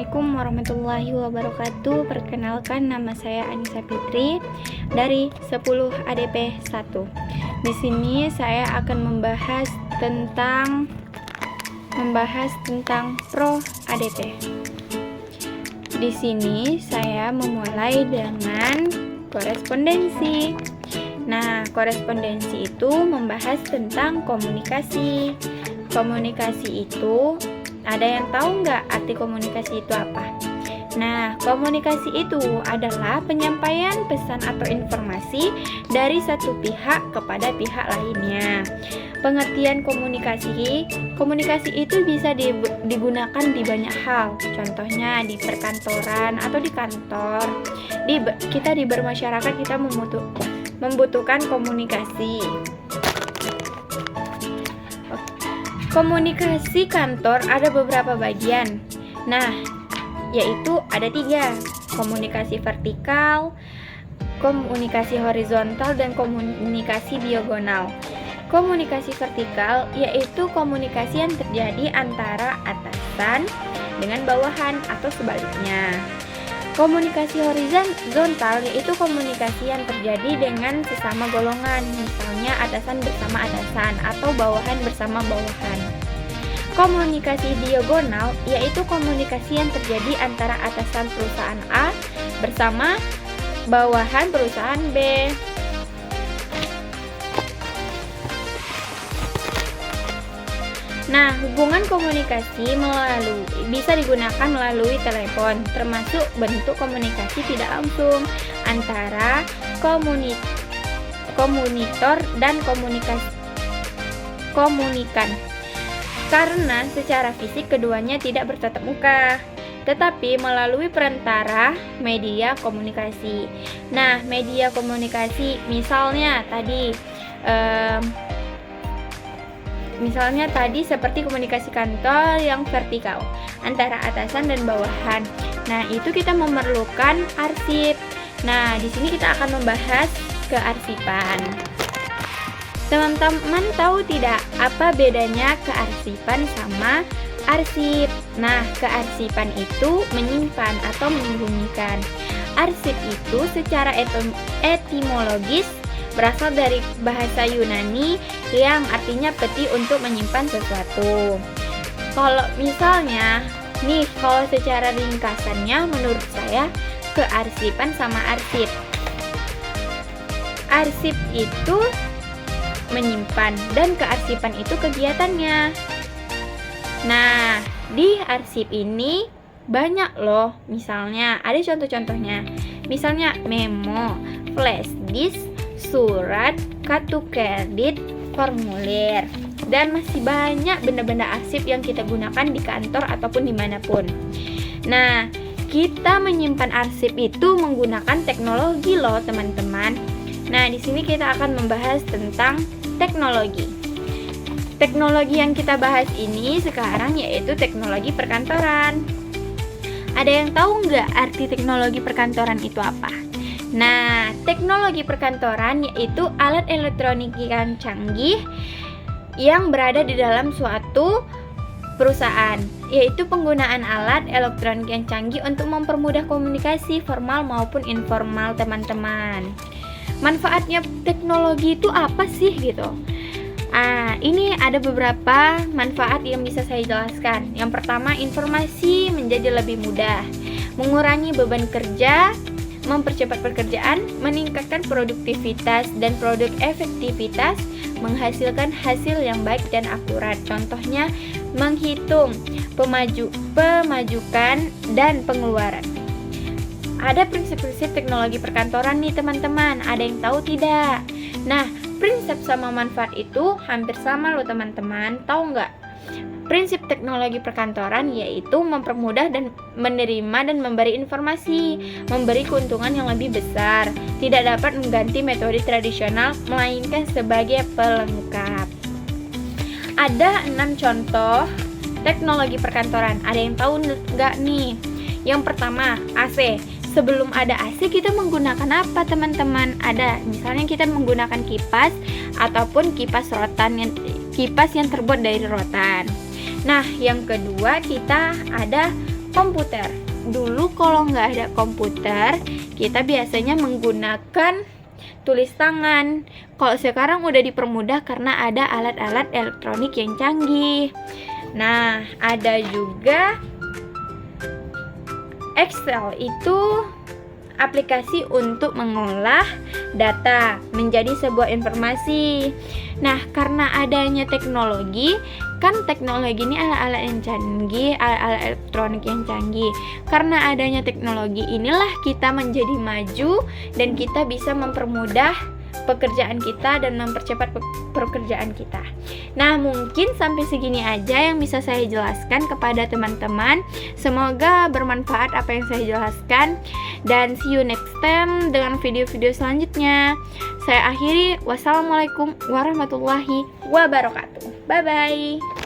Assalamualaikum warahmatullahi wabarakatuh. Perkenalkan, nama saya Anissa Fitri dari 10 ADP 1. Di sini saya akan membahas tentang Pro ADP. Di sini saya memulai dengan korespondensi. Nah, korespondensi itu membahas tentang komunikasi. Komunikasi itu, ada yang tahu nggak arti komunikasi itu apa? Nah, komunikasi itu adalah penyampaian pesan atau informasi dari satu pihak kepada pihak lainnya. Pengertian komunikasi itu bisa digunakan di banyak hal. Contohnya di perkantoran atau di kantor. Kita di bermasyarakat kita membutuhkan komunikasi. Komunikasi kantor ada beberapa bagian. Nah, yaitu ada 3: komunikasi vertikal, komunikasi horizontal, dan komunikasi diagonal. Komunikasi vertikal yaitu komunikasi yang terjadi antara atasan dengan bawahan atau sebaliknya. Komunikasi horizontal yaitu komunikasi yang terjadi dengan sesama golongan, misalnya atasan bersama atasan atau bawahan bersama bawahan. Komunikasi diagonal yaitu komunikasi yang terjadi antara atasan perusahaan A bersama bawahan perusahaan B. Nah, hubungan komunikasi bisa digunakan melalui telepon, termasuk bentuk komunikasi tidak langsung antara komunitor dan komunikan. Karena secara fisik keduanya tidak bertatap muka, tetapi melalui perantara media komunikasi. Nah, media komunikasi misalnya tadi seperti komunikasi kantor yang vertikal antara atasan dan bawahan. Nah, itu kita memerlukan arsip. Nah, di sini kita akan membahas kearsipan. Teman-teman tahu tidak apa bedanya kearsipan sama arsip? Nah, kearsipan itu menyimpan atau menyembunyikan. Arsip itu secara etimologis berasal dari bahasa Yunani yang artinya peti untuk menyimpan sesuatu. Kalau misalnya kalau secara ringkasannya menurut saya kearsipan sama arsip. Arsip itu menyimpan dan kearsipan itu kegiatannya. Nah, di arsip ini banyak loh. Misalnya ada contoh-contohnya. Misalnya memo, flash disk, surat, kartu kredit, formulir, dan masih banyak benda-benda arsip yang kita gunakan di kantor ataupun dimanapun. Nah, kita menyimpan arsip itu menggunakan teknologi loh teman-teman. Nah, di sini kita akan membahas tentang teknologi. Teknologi yang kita bahas ini sekarang yaitu teknologi perkantoran. Ada yang tahu nggak arti teknologi perkantoran itu apa? Nah, teknologi perkantoran yaitu alat elektronik yang canggih yang berada di dalam suatu perusahaan, yaitu penggunaan alat elektronik yang canggih untuk mempermudah komunikasi formal maupun informal teman-teman. Manfaatnya teknologi itu apa sih gitu? Ini ada beberapa manfaat yang bisa saya jelaskan. Yang pertama, informasi menjadi lebih mudah, mengurangi beban kerja, mempercepat pekerjaan, meningkatkan produktivitas dan produk efektivitas, menghasilkan hasil yang baik dan akurat. Contohnya, menghitung pemajukan dan pengeluaran. Ada prinsip-prinsip teknologi perkantoran nih teman-teman. Ada yang tahu tidak? Nah, prinsip sama manfaat itu hampir sama loh teman-teman. Tahu nggak? Prinsip teknologi perkantoran yaitu mempermudah dan menerima dan memberi informasi, memberi keuntungan yang lebih besar, tidak dapat mengganti metode tradisional, melainkan sebagai pelengkap. Ada 6 contoh teknologi perkantoran. Ada yang tahu nggak nih? Yang pertama, AC. Sebelum ada AC kita menggunakan apa teman-teman? Ada, misalnya kita menggunakan kipas ataupun kipas yang terbuat dari rotan. Nah, yang kedua kita ada komputer. Dulu kalau nggak ada komputer, kita biasanya menggunakan tulis tangan. Kalau sekarang udah dipermudah karena ada alat-alat elektronik yang canggih. Nah, ada juga Excel, itu aplikasi untuk mengolah data menjadi sebuah informasi. Nah, karena adanya teknologi, kan teknologi ini alat-alat yang canggih, alat-alat elektronik yang canggih. Karena adanya teknologi inilah kita menjadi maju dan kita bisa mempermudah pekerjaan kita dan mempercepat pekerjaan kita. Nah, mungkin sampai segini aja yang bisa saya jelaskan kepada teman-teman. Semoga bermanfaat apa yang saya jelaskan, dan see you next time dengan video-video selanjutnya. Saya akhiri, wassalamualaikum warahmatullahi wabarakatuh. Bye bye.